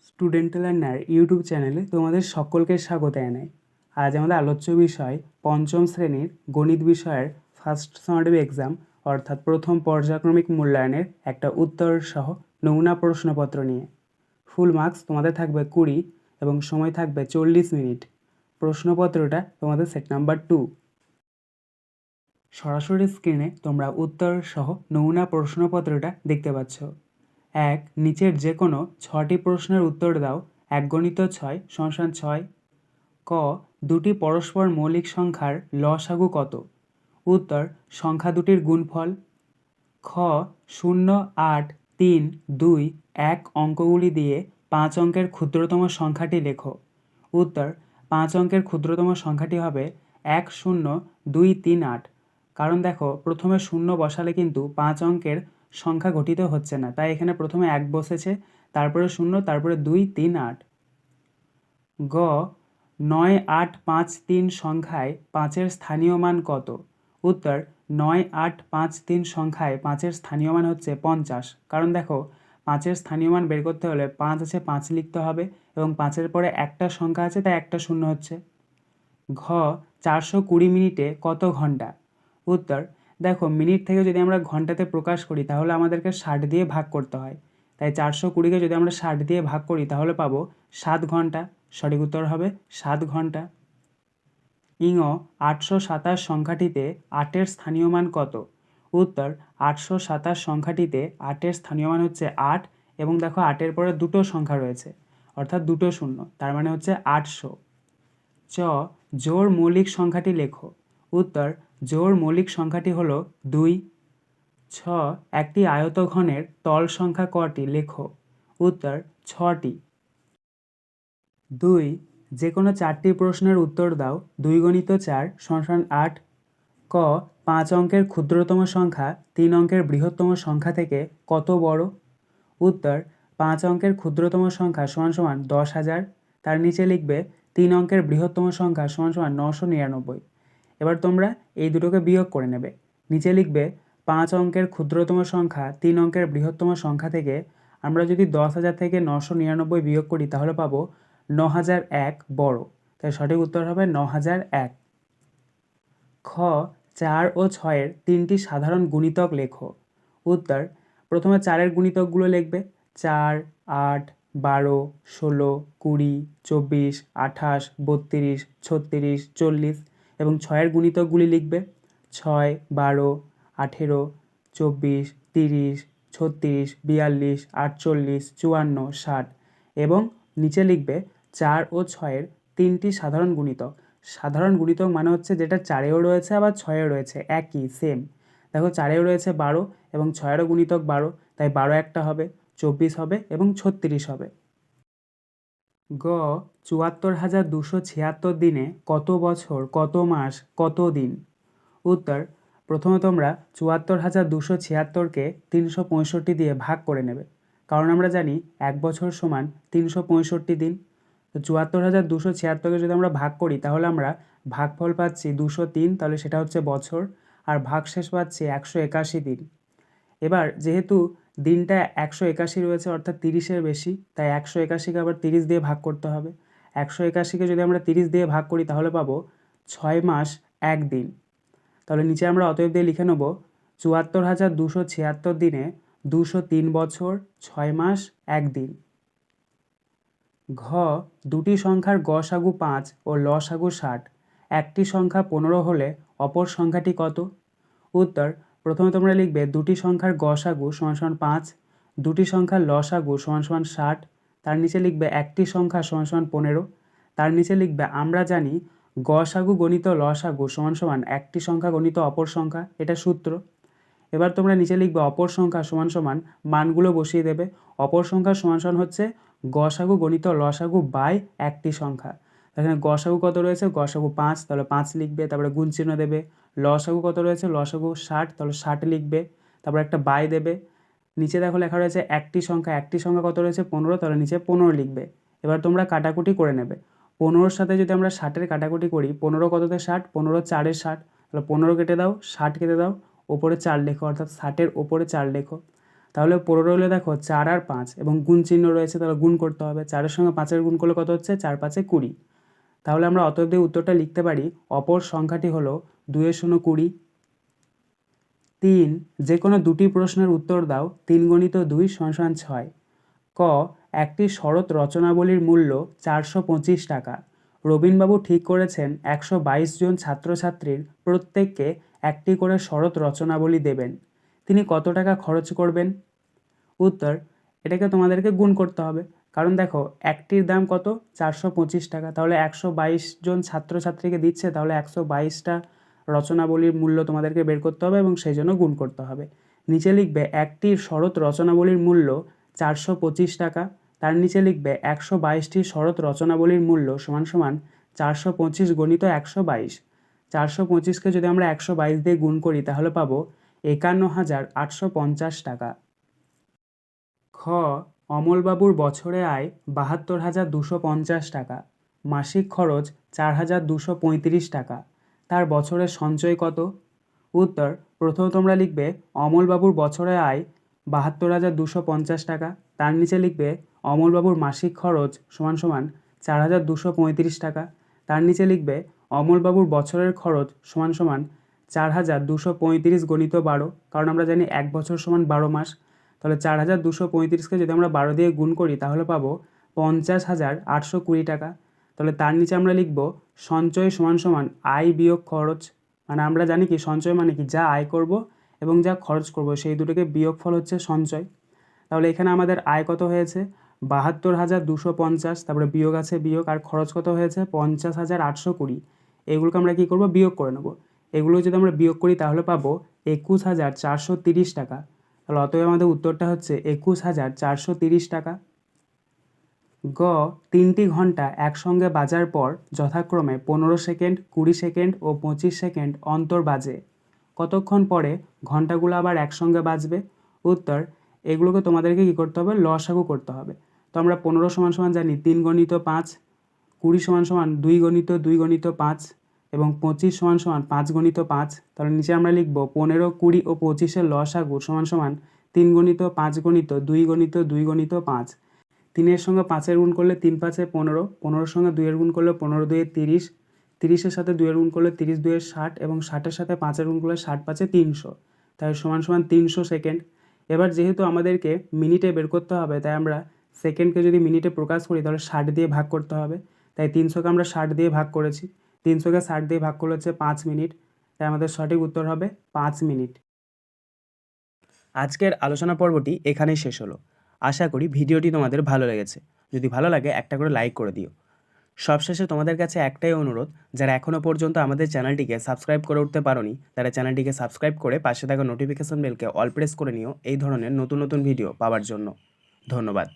Student learner YouTube চ্যানেলে তোমাদের সকলকে স্বাগত জানাই। আজ আমাদের আলোচ্য বিষয় পঞ্চম শ্রেণীর গণিত বিষয়ের ফার্স্ট সামারি এক্সাম অর্থাৎ প্রথম পর্যায়ক্রমিক মূল্যায়নের একটা উত্তর সহ নমুনা প্রশ্নপত্র নিয়ে। ফুল মার্কস তোমাদের থাকবে 20 এবং সময় থাকবে 40 মিনিট। প্রশ্নপত্রটা তোমাদের সেট নাম্বার 2। সরাসরি স্ক্রিনে তোমরা উত্তর সহ নমুনা প্রশ্নপত্রটা দেখতে পাচ্ছ। এক, নিচের যে কোনো 6টি প্রশ্নের উত্তর দাও। 1 × 6 = 6। ক, দুটি পরস্পর মৌলিক সংখ্যার লসাগু কত? উত্তর, সংখ্যা দুটির গুণফল। খ, 0, 8, 3, 2, 1 অঙ্কগুলি দিয়ে 5 অঙ্কের ক্ষুদ্রতম সংখ্যাটি লেখো। উত্তর, 5 অঙ্কের ক্ষুদ্রতম সংখ্যাটি হবে 10238। কারণ দেখো, প্রথমে 0 বসালে কিন্তু 5 অঙ্কের সংখ্যা গঠিত হচ্ছে না, তাই এখানে প্রথমে 1 বসেছে, তারপরে 0, তারপরে 2, 3, 8। গ, 9853 সংখ্যায় 5-এর স্থানীয় মান কত? উত্তর, 9853 সংখ্যায় 5-এর স্থানীয় মান হচ্ছে 50। কারণ দেখো, 5-এর স্থানীয় মান বের করতে হলে 5 আছে, 5 লিখতে হবে এবং 5-এর পরে একটা সংখ্যা আছে, তাই একটা শূন্য হচ্ছে। ঘ, 420 মিনিটে কত ঘন্টা? উত্তর, দেখো, মিনিট থেকে যদি আমরা ঘন্টাতে প্রকাশ করি তাহলে আমাদেরকে 60 দিয়ে ভাগ করতে হয়, তাই 420কে যদি আমরা 60 দিয়ে ভাগ করি তাহলে পাবো 7 ঘন্টা। সঠিক উত্তর হবে 7 ঘন্টা। ইঙ 827 সংখ্যাটিতে 8-এর স্থানীয় মান কত? উত্তর, 827 সংখ্যাটিতে 8-এর স্থানীয় মান হচ্ছে 8 এবং দেখো 8-এর পরে দুটো সংখ্যা রয়েছে, অর্থাৎ দুটো শূন্য, তার মানে হচ্ছে 800। চ, জোড় মৌলিক সংখ্যাটি লেখো। উত্তর, জোড় মৌলিক সংখ্যাটি হলো 2। ছ, একটি আয়তঘনের তল সংখ্যা কটি লেখো। উত্তর, 6টি। 2, যে কোনো 4টি প্রশ্নের উত্তর দাও। 2 × 4 = 8। ক, 5 অঙ্কের ক্ষুদ্রতম সংখ্যা 3 অঙ্কের বৃহত্তম সংখ্যা থেকে কত বড়? উত্তর, 5 অঙ্কের ক্ষুদ্রতম সংখ্যা = 10,000। তার নিচে লিখবে 3 অঙ্কের বৃহত্তম সংখ্যা = 999। এবার তোমরা এই দুটোকে বিয়োগ করে নেবে। নিচে লিখবে 5 অঙ্কের ক্ষুদ্রতম সংখ্যা 3 অঙ্কের বৃহত্তম সংখ্যা থেকে আমরা যদি 10,000 থেকে 999 বিয়োগ করি তাহলে পাবো 9001 বড়, তাই সঠিক উত্তর হবে 9001। খ, 4 ও 6-এর 3টি সাধারণ গুণিতক লেখো। উত্তর, প্রথমে 4-এর গুণিতকগুলো লিখবে। 4, 8, 12, 16, 20, 24, 28, 32, 36, 40 এবং 6-এর গুণিতকগুলি লিখবে। 6, 12, 18, 24, 30, 36, 42, 48, 54, 60 এবং নিচে লিখবে 4 ও 6-এর 3টি সাধারণ গুণিতক। সাধারণ গুণিতক মানে হচ্ছে যেটা 4-এও রয়েছে আবার 6-এও রয়েছে, একই সেম। দেখো, 4-এও রয়েছে 12 এবং 6-এরও গুণিতক 12, তাই 12 একটা হবে, 24 হবে এবং 36 হবে। গ, 74,276 দিনে কত বছর, কত মাস, কত দিন? উত্তর, প্রথমে তোমরা 74,276কে 365 দিয়ে ভাগ করে নেবে, কারণ আমরা জানি 1 বছর সমান 365 দিন। তো 74,276কে যদি আমরা ভাগ করি তাহলে আমরা ভাগফল পাচ্ছি 203, তাহলে সেটা হচ্ছে বছর, আর ভাগশেষ পাচ্ছি 181 দিন। এবার যেহেতু দিনটা 181 রয়েছে অর্থাৎ 30-এর বেশি, তাই 181কে আবার 30 দিয়ে ভাগ করতে হবে। 181কে যদি আমরা 30 দিয়ে ভাগ করি তাহলে পাবো 6 মাস 1 দিন। তাহলে নিচে আমরা অতএব দিয়ে লিখে নেব 74,276 দিনে 203 বছর 6 মাস 1 দিন। ঘ, দুটি সংখ্যার গসাগু 5 ও লসাগু 60, একটি সংখ্যা 15 হলে অপর সংখ্যাটি কত? উত্তর, প্রথমে তোমরা লিখবে দুটি সংখ্যার গসাগু = 5, দুটি সংখ্যার লসাগু = 60, তার নিচে লিখবে একটি সংখ্যা = 15, তার নিচে লিখবে আমরা জানি গসাগু গণিত লসাগু = একটি সংখ্যা গণিত অপর সংখ্যা, এটা সূত্র। এবার তোমরা নিচে লিখবে অপর সংখ্যা সমান মানগুলো বসিয়ে দেবে। অপর সংখ্যা সমান হচ্ছে গসাগু গণিত লসাগু বাই একটি সংখ্যা। এখানে গসাগু কত রয়েছে? গসাগু 5, তাহলে 5 লিখবে, তারপরে গুণ চিহ্ন দেবে। লসাগু কত রয়েছে? লসাগু 60, তাহলে 60 লিখবে, তারপর একটা বাই দেবে। নিচে দেখো লেখা রয়েছে একটি সংখ্যা কত রয়েছে? 15, তাহলে নিচে 15 লিখবে। এবার তোমরা কাটাকুটি করে নেবে। 15-র সাথে যদি আমরা 60-এর কাটাকুটি করি, 15 কততে 60? 15 4-এ 60, তাহলে 15 কেটে দাও, 60 কেটে দাও, ওপরে 4 লেখো, অর্থাৎ 60-এর ওপরে 4 লেখো। তাহলে পড়ে রইলো দেখো 4 আর 5 এবং গুণ চিহ্ন রয়েছে, তাহলে গুণ করতে হবে। 4-এর সঙ্গে 5-এর গুণ করলে কত হচ্ছে? 4-5-এ 20। তাহলে আমরা অতএব দিয়ে উত্তরটা লিখতে পারি, অপর সংখ্যাটি হলো 2 শূন্য 20। 3, যে কোনো দুটি প্রশ্নের উত্তর দাও। 3 × 2 = 6। ক, একটি শরৎ রচনাবলীর মূল্য 425 টাকা। রবীনবাবু ঠিক করেছেন 122 জন ছাত্রছাত্রীর প্রত্যেককে একটি করে শরৎ রচনাবলী দেবেন। তিনি কত টাকা খরচ করবেন? উত্তর, এটাকে তোমাদেরকে গুণ করতে হবে। কারণ দেখো, একটির দাম কত? 425 টাকা। তাহলে 122 জন ছাত্রছাত্রীকে দিচ্ছে, তাহলে 122টা রচনাবলীর মূল্য তোমাদেরকে বের করতে হবে এবং সেই জন্য গুণ করতে হবে। নিচে লিখবে একটি শরৎ রচনাবলীর মূল্য 425 টাকা। তার নিচে লিখবে 122টি শরৎ রচনাবলীর মূল্য সমান সমান 425 × 122। 425কে যদি আমরা 122 দিয়ে গুণ করি তাহলে পাবো 51,850 টাকা। খ, অমলবাবুর বছরে আয় 72,250 টাকা। মাসিক খরচ 4,235 টাকা। তার বছরের সঞ্চয় কত? উত্তর, প্রথমে তোমরা লিখবে অমলবাবুর বছরে আয় 72,250 টাকা। তার নিচে লিখবে অমলবাবুর মাসিক খরচ সমান সমান 4,235 টাকা। তার নিচে লিখবে অমলবাবুর বছরের খরচ সমান সমান 4,235 × 12, কারণ আমরা জানি 1 বছর সমান 12 মাস। তাহলে 4,235কে যদি আমরা 12 দিয়ে গুণ করি তাহলে পাবো 50,820 টাকা। তাহলে তার নিচে আমরা লিখব সঞ্চয় সমান সমান আয় বিয়োগ খরচ। মানে আমরা জানি কি সঞ্চয় মানে কি, যা আয় করব এবং যা খরচ করব সেই দুটোকে বিয়োগফল হচ্ছে সঞ্চয়। তাহলে এখানে আমাদের আয় কত হয়েছে? 72,250, তারপরে বিয়োগ আছে বিয়োগ, আর খরচ কত হয়েছে? 50,820। এগুলোকে আমরা কী করব? বিয়োগ করে নেব। এগুলো যদি আমরা বিয়োগ করি তাহলে পাবো 21,430 টাকা। তাহলে অতএব আমাদের উত্তরটা হচ্ছে 21,430 টাকা। গ, 3টি ঘন্টা একসঙ্গে বাজার পর যথাক্রমে 15 সেকেন্ড, 20 সেকেন্ড ও 25 সেকেন্ড অন্তর বাজে। কতক্ষণ পরে ঘন্টাগুলো আবার একসঙ্গে বাজবে? উত্তর, এগুলোকে তোমাদেরকে কী করতে হবে? লসাগু করতে হবে। তো আমরা 15 সমান সমান জানি 3 × 5, 20 সমান সমান 2 × 2 × 5 এবং 25 সমান সমান 5 × 5। তাহলে নিচে আমরা লিখব 15, 20 ও 25-এর লসাগু সমান সমান 3 × 5 × 2 × 2 × 5। 3-এর সঙ্গে 5-এর গুণ করলে 3×5 = 15, 15-এর সঙ্গে 2-এর গুণ করলে 15×2 = 30, 30-এর সাথে 2-এর গুণ করলে 30×2 = 60 এবং 60-এর সাথে 5-এর গুণ করলে 60×5 = 300। তাই সমান সমান 300 সেকেন্ড। এবার যেহেতু আমাদেরকে মিনিটে বের করতে হবে, তাই আমরা সেকেন্ডকে যদি মিনিটে প্রকাশ করি তাহলে 60 দিয়ে ভাগ করতে হবে। তাই 300কে আমরা 60 দিয়ে ভাগ করেছি। 300কে 60 দিয়ে ভাগ করলে হচ্ছে 5 মিনিট। তাই আমাদের সঠিক উত্তর হবে 5 মিনিট। আজকের আলোচনা পর্বটি এখানেই শেষ হলো। আশা করি ভিডিওটি তোমাদের ভালো লেগেছে। যদি ভালো লাগে একটা করে লাইক করে দিও। সবশেষে তোমাদের কাছে একটাই অনুরোধ, যারা এখনও পর্যন্ত আমাদের চ্যানেলটিকে সাবস্ক্রাইব করে উঠতে পারোনি তারা চ্যানেলটিকে সাবস্ক্রাইব করে পাশে থাকা নোটিফিকেশন বেলকে অল প্রেস করে নিও এই ধরনের নতুন নতুন ভিডিও পাওয়ার জন্য। ধন্যবাদ।